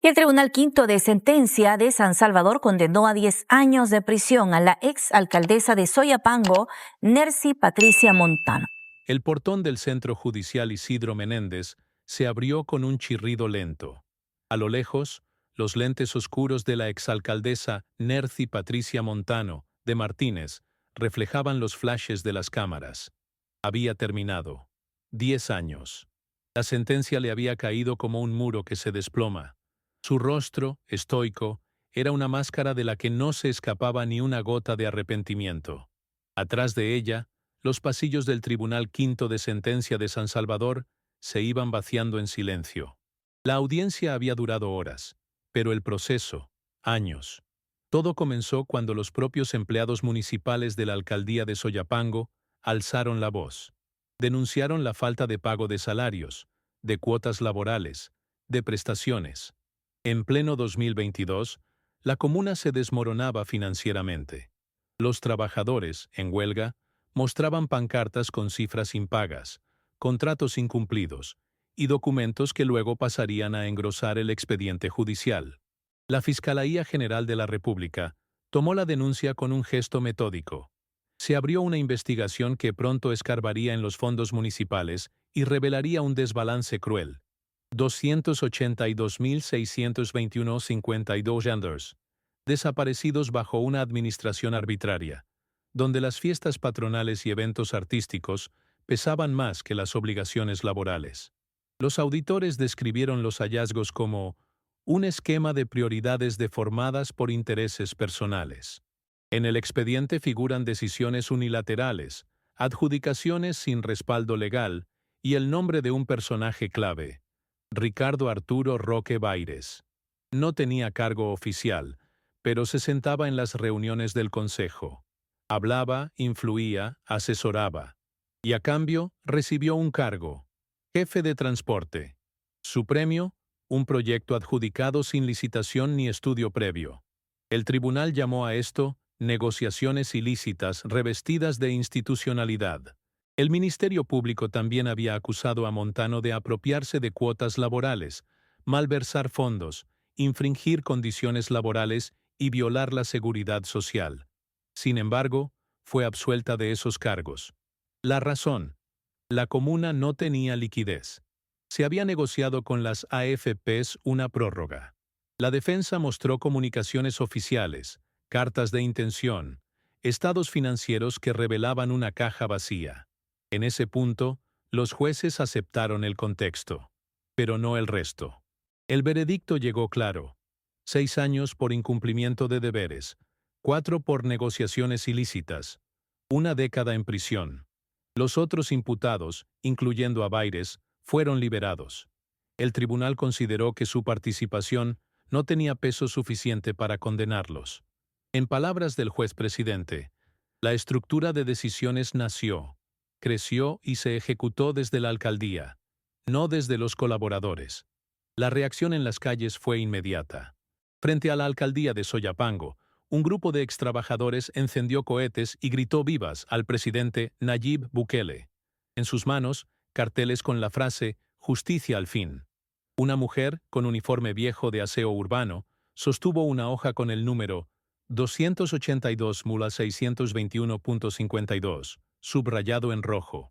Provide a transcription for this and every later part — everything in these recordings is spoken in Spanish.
Y el Tribunal Quinto de Sentencia de San Salvador condenó a 10 años de prisión a la ex alcaldesa de Soyapango, Nercy Patricia Montano. El portón del Centro Judicial Isidro Menéndez se abrió con un chirrido lento. A lo lejos, los lentes oscuros de la exalcaldesa Nercy Patricia Montano, de Martínez, reflejaban los flashes de las cámaras. Había terminado. 10 años. La sentencia le había caído como un muro que se desploma. Su rostro, estoico, era una máscara de la que no se escapaba ni una gota de arrepentimiento. Atrás de ella, los pasillos del Tribunal Quinto de Sentencia de San Salvador se iban vaciando en silencio. La audiencia había durado horas, pero el proceso, años. Todo comenzó cuando los propios empleados municipales de la alcaldía de Soyapango alzaron la voz. Denunciaron la falta de pago de salarios, de cuotas laborales, de prestaciones. En pleno 2022, la comuna se desmoronaba financieramente. Los trabajadores, en huelga, mostraban pancartas con cifras impagas, contratos incumplidos y documentos que luego pasarían a engrosar el expediente judicial. La Fiscalía General de la República tomó la denuncia con un gesto metódico. Se abrió una investigación que pronto escarbaría en los fondos municipales y revelaría un desbalance cruel. 282.621,52 genders, desaparecidos bajo una administración arbitraria, donde las fiestas patronales y eventos artísticos pesaban más que las obligaciones laborales. Los auditores describieron los hallazgos como un esquema de prioridades deformadas por intereses personales. En el expediente figuran decisiones unilaterales, adjudicaciones sin respaldo legal y el nombre de un personaje clave, Ricardo Arturo Roque Baires. No tenía cargo oficial, pero se sentaba en las reuniones del consejo. Hablaba, influía, asesoraba. Y a cambio, recibió un cargo: jefe de transporte. Su premio: un proyecto adjudicado sin licitación ni estudio previo. El tribunal llamó a esto negociaciones ilícitas revestidas de institucionalidad. El Ministerio Público también había acusado a Montano de apropiarse de cuotas laborales, malversar fondos, infringir condiciones laborales y violar la seguridad social. Sin embargo, fue absuelta de esos cargos. La razón: la comuna no tenía liquidez. Se había negociado con las AFPs una prórroga. La defensa mostró comunicaciones oficiales, cartas de intención, estados financieros que revelaban una caja vacía. En ese punto, los jueces aceptaron el contexto, pero no el resto. El veredicto llegó claro: 6 años por incumplimiento de deberes, 4 por negociaciones ilícitas, 1 década en prisión. Los otros imputados, incluyendo a Baires, fueron liberados. El tribunal consideró que su participación no tenía peso suficiente para condenarlos. En palabras del juez presidente, la estructura de decisiones nació, creció y se ejecutó desde la alcaldía, no desde los colaboradores. La reacción en las calles fue inmediata. Frente a la alcaldía de Soyapango, un grupo de extrabajadores encendió cohetes y gritó vivas al presidente Nayib Bukele. En sus manos, carteles con la frase «Justicia al fin». Una mujer, con uniforme viejo de aseo urbano, sostuvo una hoja con el número 282.621.52, subrayado en rojo.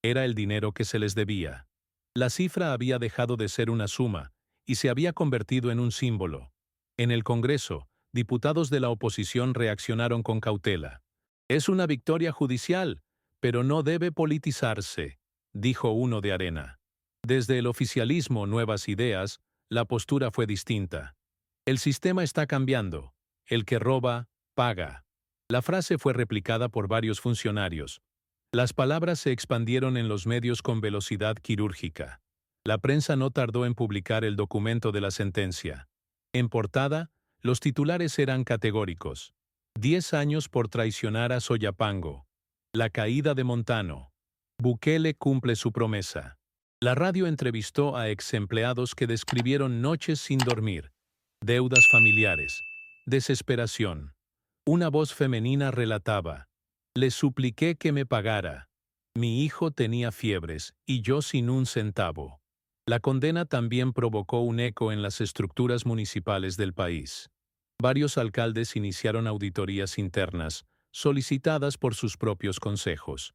Era el dinero que se les debía. La cifra había dejado de ser una suma y se había convertido en un símbolo. En el Congreso, diputados de la oposición reaccionaron con cautela. «Es una victoria judicial, pero no debe politizarse», dijo uno de Arena. Desde el oficialismo Nuevas Ideas, la postura fue distinta. «El sistema está cambiando. El que roba, paga». La frase fue replicada por varios funcionarios. Las palabras se expandieron en los medios con velocidad quirúrgica. La prensa no tardó en publicar el documento de la sentencia. En portada, los titulares eran categóricos: 10 años por traicionar a Soyapango. La caída de Montano. Bukele cumple su promesa. La radio entrevistó a exempleados que describieron noches sin dormir, deudas familiares, desesperación. Una voz femenina relataba: «Le supliqué que me pagara. Mi hijo tenía fiebres y yo sin un centavo». La condena también provocó un eco en las estructuras municipales del país. Varios alcaldes iniciaron auditorías internas, solicitadas por sus propios consejos.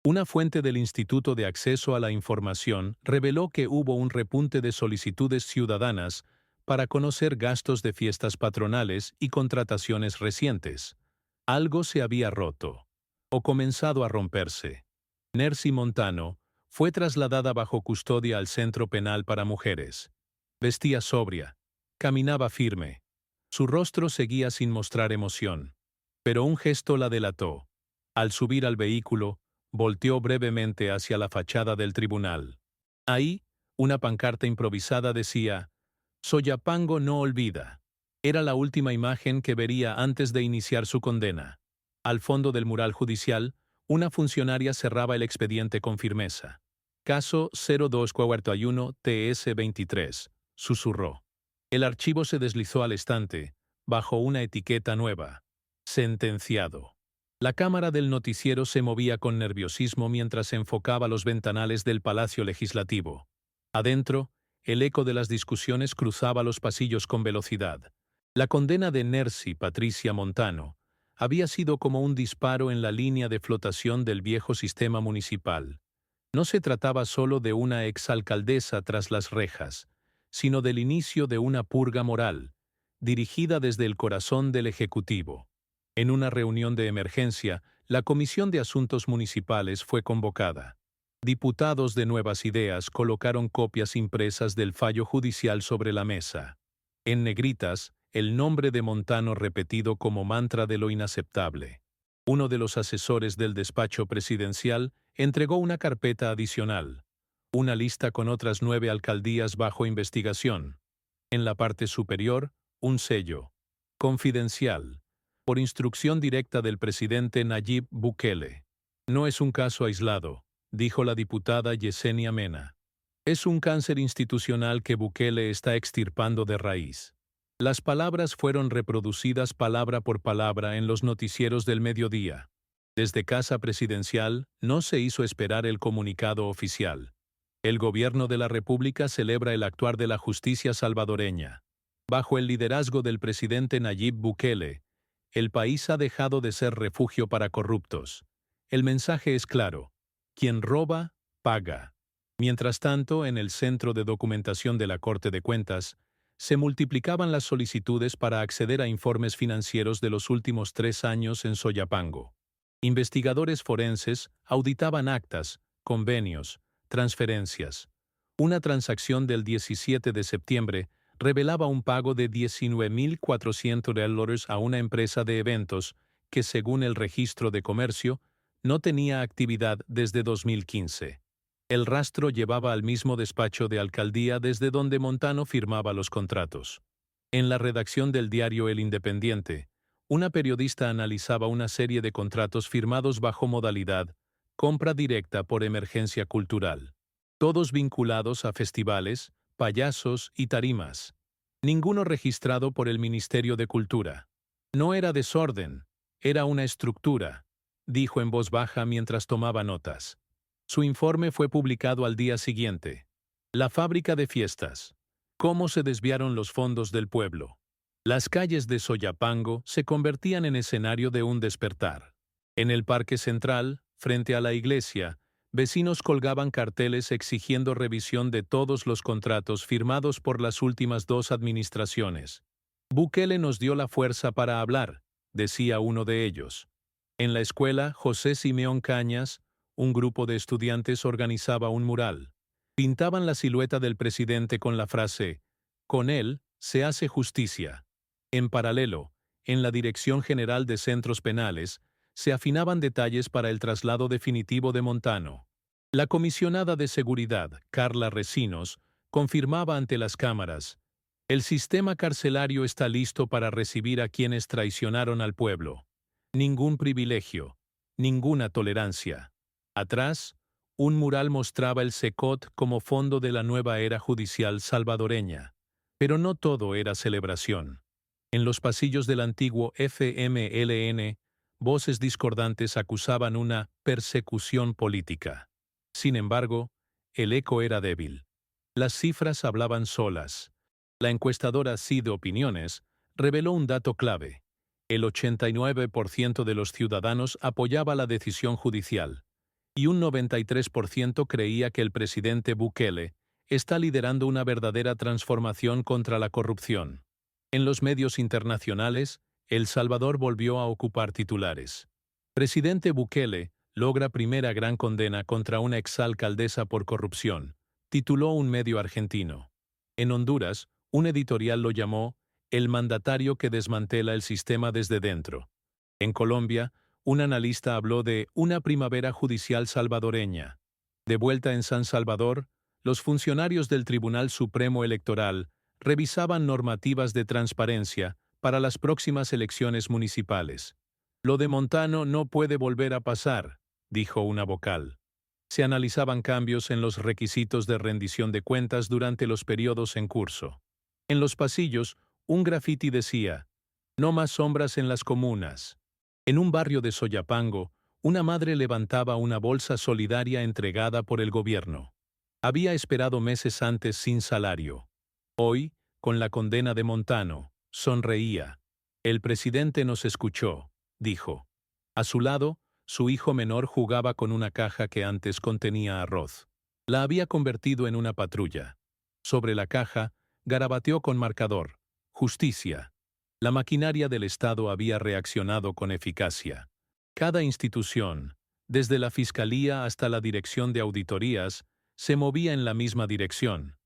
Una fuente del Instituto de Acceso a la Información reveló que hubo un repunte de solicitudes ciudadanas para conocer gastos de fiestas patronales y contrataciones recientes. Algo se había roto, o comenzado a romperse. Nercy Montano fue trasladada bajo custodia al Centro Penal para Mujeres. Vestía sobria, caminaba firme. Su rostro seguía sin mostrar emoción. Pero un gesto la delató. Al subir al vehículo, volteó brevemente hacia la fachada del tribunal. Ahí, una pancarta improvisada decía: Soyapango no olvida. Era la última imagen que vería antes de iniciar su condena. Al fondo del mural judicial, una funcionaria cerraba el expediente con firmeza. Caso 0241 TS23, susurró. El archivo se deslizó al estante, bajo una etiqueta nueva. Sentenciado. La cámara del noticiero se movía con nerviosismo mientras enfocaba los ventanales del Palacio Legislativo. Adentro, el eco de las discusiones cruzaba los pasillos con velocidad. La condena de Nercy Patricia Montano había sido como un disparo en la línea de flotación del viejo sistema municipal. No se trataba solo de una exalcaldesa tras las rejas, sino del inicio de una purga moral, dirigida desde el corazón del Ejecutivo. En una reunión de emergencia, la Comisión de Asuntos Municipales fue convocada. Diputados de Nuevas Ideas colocaron copias impresas del fallo judicial sobre la mesa. En negritas, el nombre de Montano repetido como mantra de lo inaceptable. Uno de los asesores del despacho presidencial entregó una carpeta adicional, una lista con otras 9 alcaldías bajo investigación. En la parte superior, un sello. Confidencial. Por instrucción directa del presidente Nayib Bukele. No es un caso aislado, dijo la diputada Yesenia Mena. Es un cáncer institucional que Bukele está extirpando de raíz. Las palabras fueron reproducidas palabra por palabra en los noticieros del mediodía. Desde Casa Presidencial no se hizo esperar el comunicado oficial. El gobierno de la República celebra el actuar de la justicia salvadoreña. Bajo el liderazgo del presidente Nayib Bukele, el país ha dejado de ser refugio para corruptos. El mensaje es claro: quien roba, paga. Mientras tanto, en el Centro de Documentación de la Corte de Cuentas, se multiplicaban las solicitudes para acceder a informes financieros de los últimos 3 años en Soyapango. Investigadores forenses auditaban actas, convenios, transferencias. Una transacción del 17 de septiembre revelaba un pago de $19,400 a una empresa de eventos que, según el registro de comercio, no tenía actividad desde 2015. El rastro llevaba al mismo despacho de alcaldía desde donde Montano firmaba los contratos. En la redacción del diario El Independiente, una periodista analizaba una serie de contratos firmados bajo modalidad compra directa por emergencia cultural. Todos vinculados a festivales, payasos y tarimas. Ninguno registrado por el Ministerio de Cultura. No era desorden, era una estructura, dijo en voz baja mientras tomaba notas. Su informe fue publicado al día siguiente. La fábrica de fiestas. Cómo se desviaron los fondos del pueblo. Las calles de Soyapango se convertían en escenario de un despertar. En el Parque Central, frente a la iglesia, vecinos colgaban carteles exigiendo revisión de todos los contratos firmados por las últimas 2 administraciones. Bukele nos dio la fuerza para hablar, decía uno de ellos. En la escuela José Simeón Cañas, un grupo de estudiantes organizaba un mural. Pintaban la silueta del presidente con la frase: con él se hace justicia. En paralelo, en la Dirección General de Centros Penales, se afinaban detalles para el traslado definitivo de Montano. La comisionada de Seguridad, Carla Recinos, confirmaba ante las cámaras: el sistema carcelario está listo para recibir a quienes traicionaron al pueblo. Ningún privilegio, ninguna tolerancia. Atrás, un mural mostraba el Secot como fondo de la nueva era judicial salvadoreña. Pero no todo era celebración. En los pasillos del antiguo FMLN, voces discordantes acusaban una persecución política. Sin embargo, el eco era débil. Las cifras hablaban solas. La encuestadora CID Opiniones reveló un dato clave. El 89% de los ciudadanos apoyaba la decisión judicial y un 93% creía que el presidente Bukele está liderando una verdadera transformación contra la corrupción. En los medios internacionales, El Salvador volvió a ocupar titulares. Presidente Bukele logra primera gran condena contra una exalcaldesa por corrupción, tituló un medio argentino. En Honduras, un editorial lo llamó el mandatario que desmantela el sistema desde dentro. En Colombia, un analista habló de una primavera judicial salvadoreña. De vuelta en San Salvador, los funcionarios del Tribunal Supremo Electoral revisaban normativas de transparencia para las próximas elecciones municipales. Lo de Montano no puede volver a pasar, dijo una vocal. Se analizaban cambios en los requisitos de rendición de cuentas durante los periodos en curso. En los pasillos, un grafiti decía, «No más sombras en las comunas». En un barrio de Soyapango, una madre levantaba una bolsa solidaria entregada por el gobierno. Había esperado meses antes sin salario. Hoy, con la condena de Montano, sonreía. «El presidente nos escuchó», dijo. A su lado, su hijo menor jugaba con una caja que antes contenía arroz. La había convertido en una patrulla. Sobre la caja, garabateó con marcador, «Justicia». La maquinaria del Estado había reaccionado con eficacia. Cada institución, desde la Fiscalía hasta la Dirección de Auditorías, se movía en la misma dirección.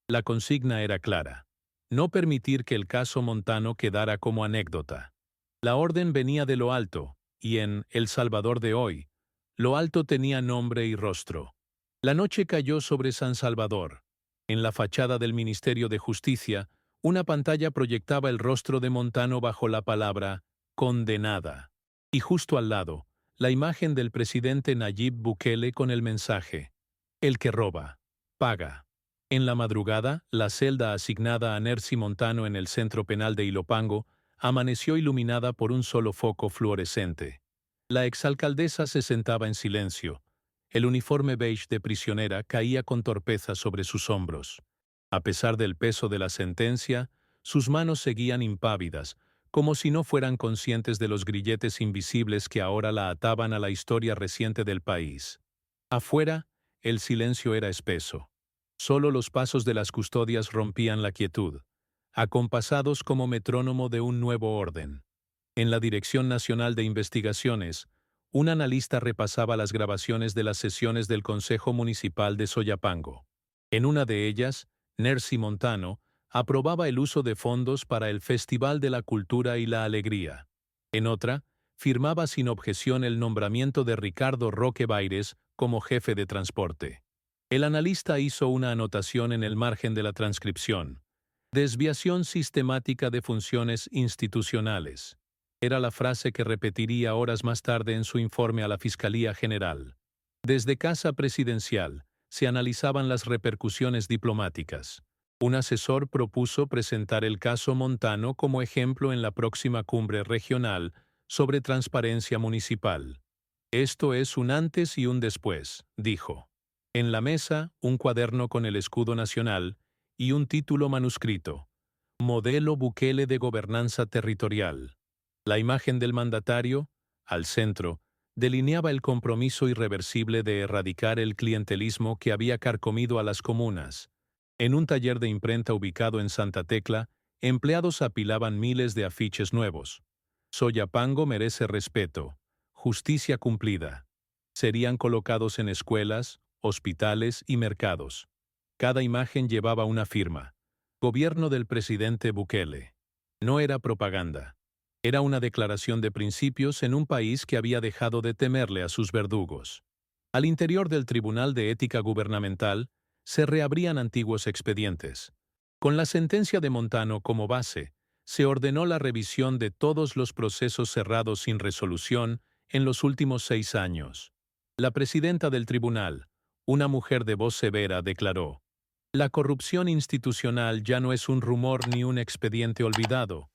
La consigna era clara: no permitir que el caso Montano quedara como anécdota. La orden venía de lo alto, y en El Salvador de hoy, lo alto tenía nombre y rostro. La noche cayó sobre San Salvador. En la fachada del Ministerio de Justicia, una pantalla proyectaba el rostro de Montano bajo la palabra «condenada». Y justo al lado, la imagen del presidente Nayib Bukele con el mensaje «El que roba, paga». En la madrugada, la celda asignada a Nercy Montano en el centro penal de Ilopango amaneció iluminada por un solo foco fluorescente. La exalcaldesa se sentaba en silencio. El uniforme beige de prisionera caía con torpeza sobre sus hombros. A pesar del peso de la sentencia, sus manos seguían impávidas, como si no fueran conscientes de los grilletes invisibles que ahora la ataban a la historia reciente del país. Afuera, el silencio era espeso. Solo los pasos de las custodias rompían la quietud, acompasados como metrónomo de un nuevo orden. En la Dirección Nacional de Investigaciones, un analista repasaba las grabaciones de las sesiones del Consejo Municipal de Soyapango. En una de ellas, Nercy Montano aprobaba el uso de fondos para el Festival de la Cultura y la Alegría. En otra, firmaba sin objeción el nombramiento de Ricardo Roque Baires como jefe de transporte. El analista hizo una anotación en el margen de la transcripción: desviación sistemática de funciones institucionales. Era la frase que repetiría horas más tarde en su informe a la Fiscalía General. Desde Casa Presidencial, se analizaban las repercusiones diplomáticas. Un asesor propuso presentar el caso Montano como ejemplo en la próxima cumbre regional sobre transparencia municipal. Esto es un antes y un después, dijo. En la mesa, un cuaderno con el escudo nacional y un título manuscrito: Modelo Bukele de Gobernanza Territorial. La imagen del mandatario, al centro, delineaba el compromiso irreversible de erradicar el clientelismo que había carcomido a las comunas. En un taller de imprenta ubicado en Santa Tecla, empleados apilaban miles de afiches nuevos. Soyapango merece respeto, justicia cumplida. Serían colocados en escuelas, hospitales y mercados. Cada imagen llevaba una firma: Gobierno del presidente Bukele. No era propaganda. Era una declaración de principios en un país que había dejado de temerle a sus verdugos. Al interior del Tribunal de Ética Gubernamental se reabrían antiguos expedientes. Con la sentencia de Montano como base, se ordenó la revisión de todos los procesos cerrados sin resolución en los últimos 6 años. La presidenta del tribunal, una mujer de voz severa, declaró: «La corrupción institucional ya no es un rumor ni un expediente olvidado.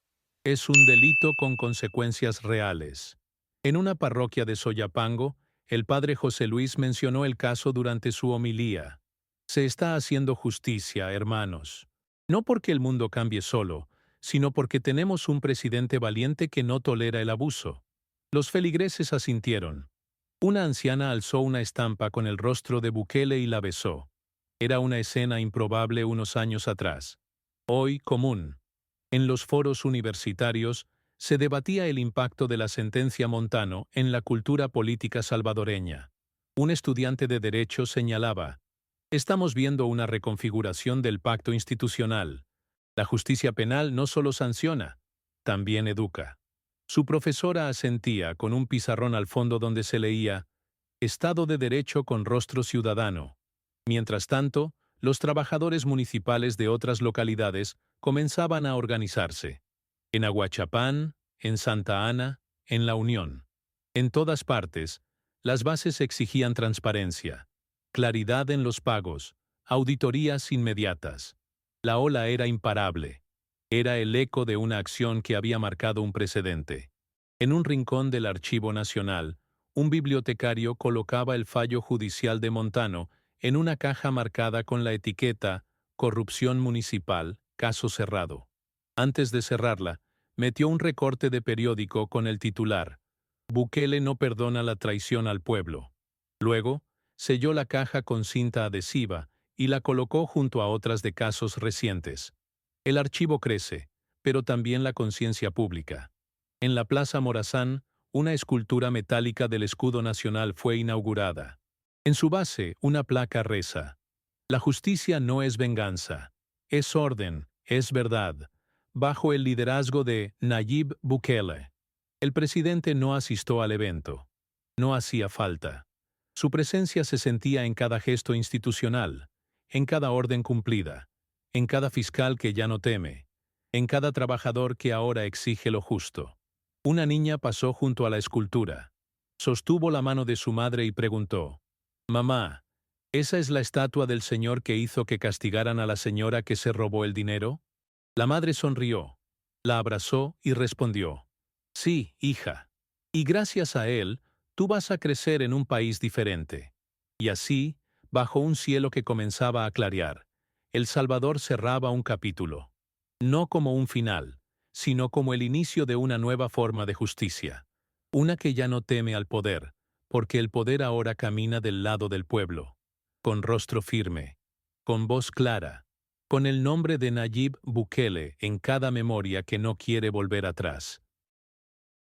Es un delito con consecuencias reales». En una parroquia de Soyapango, el padre José Luis mencionó el caso durante su homilía. Se está haciendo justicia, hermanos. No porque el mundo cambie solo, sino porque tenemos un presidente valiente que no tolera el abuso. Los feligreses asintieron. Una anciana alzó una estampa con el rostro de Bukele y la besó. Era una escena improbable unos años atrás. Hoy común. En los foros universitarios se debatía el impacto de la sentencia Montano en la cultura política salvadoreña. Un estudiante de Derecho señalaba: estamos viendo una reconfiguración del pacto institucional. La justicia penal no solo sanciona, también educa. Su profesora asentía con un pizarrón al fondo donde se leía: Estado de Derecho con rostro ciudadano. Mientras tanto, los trabajadores municipales de otras localidades comenzaban a organizarse. En Aguachapán, en Santa Ana, en La Unión. En todas partes, las bases exigían transparencia, claridad en los pagos, auditorías inmediatas. La ola era imparable. Era el eco de una acción que había marcado un precedente. En un rincón del Archivo Nacional, un bibliotecario colocaba el fallo judicial de Montano en una caja marcada con la etiqueta «Corrupción municipal, caso cerrado». Antes de cerrarla, metió un recorte de periódico con el titular: «Bukele no perdona la traición al pueblo». Luego, selló la caja con cinta adhesiva y la colocó junto a otras de casos recientes. El archivo crece, pero también la conciencia pública. En la Plaza Morazán, una escultura metálica del escudo nacional fue inaugurada. En su base, una placa reza: «La justicia no es venganza, es orden, es verdad», bajo el liderazgo de Nayib Bukele. El presidente no asistió al evento. No hacía falta. Su presencia se sentía en cada gesto institucional, en cada orden cumplida, en cada fiscal que ya no teme, en cada trabajador que ahora exige lo justo. Una niña pasó junto a la escultura. Sostuvo la mano de su madre y preguntó: «Mamá, ¿esa es la estatua del señor que hizo que castigaran a la señora que se robó el dinero?». La madre sonrió, la abrazó y respondió: «Sí, hija. Y gracias a él, tú vas a crecer en un país diferente». Y así, bajo un cielo que comenzaba a clarear, El Salvador cerraba un capítulo. No como un final, sino como el inicio de una nueva forma de justicia. Una que ya no teme al poder, porque el poder ahora camina del lado del pueblo. Con rostro firme, con voz clara, con el nombre de Nayib Bukele en cada memoria que no quiere volver atrás.